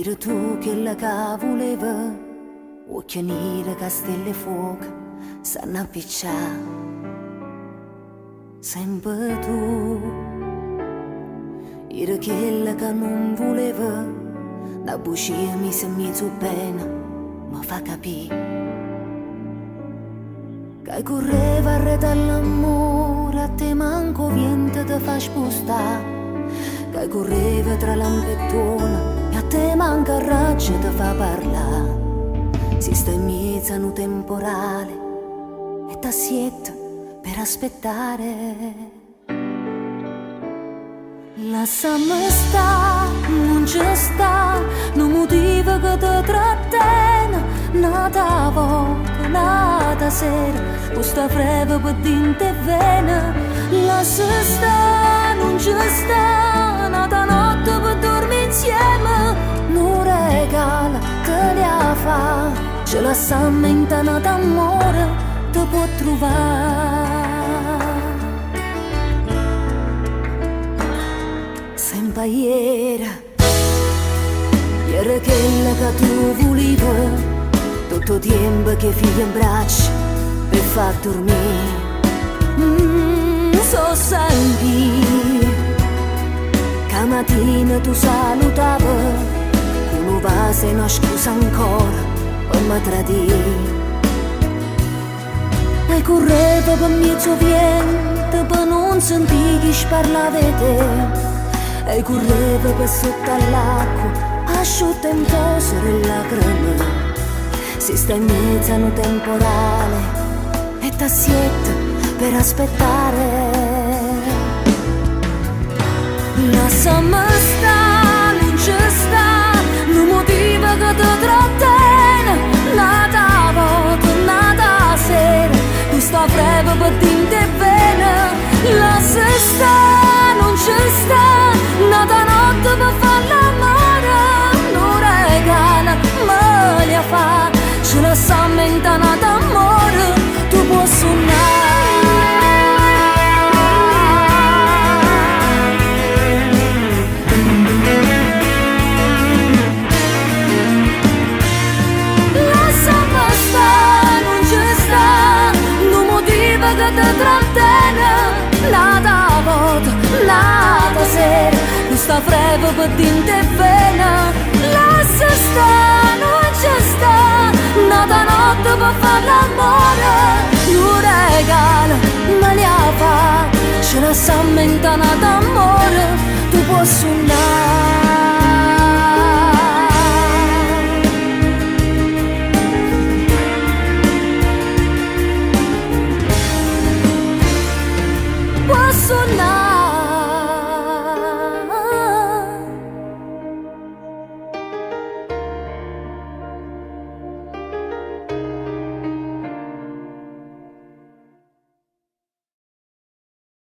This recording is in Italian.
Era tu che la voleva, occhio nera, castello e fuoco, sanno appicciare. Sempre tu. Era quella che non voleva, la bugia mi sa mezzo bene, mi fa capire. Che correva a rete all'amore, a te manco vento te fa spostare. Che correva tra lampettone e a te manca raggio te fa parlare. Si sta in mezzo a un temporale e t'assietta per aspettare. Lasciami sta, non ci sta, non motivo che ti trattiene. Nata volta, nata sera, questa freve per dinte vena. Lascia sta, non ci sta, nata notte per dormire insieme. Non regala, te la fa, ce la sa mente nata amore, te può trovare. Sempre ieri quella che tu volevi, tutto il tempo che figlia in braccio per far dormire. So sempre che mattina tu salutavi con un vaso e una scusa ancora per mi tradire. E correva per mezzo vento per non sentire chi parlava di te. E correva per sotto all'acqua, asciutta in posere e lacrime. Si sta in mezzo a un temporale e t'assietta per aspettare. Lasciami sta, non ci sta, non motivo che ti trattiene. Nata volta, nata sera, questa breve per dinte e vena. Lascia sta, non ci sta, nata notte per far l'amore. Non regala, me li fa, ce la sa mente nata amore, tu puoi suonare. Lasciami sta, non ci sta, non motivo che ti trattiene. Nata volta, nata sera, questa freve per dinte e vena. Lascia sta, non ci sta, nata notte per far l'amore. Non regala, me li fa, ce la sa mente nata amore, tu puoi suonare.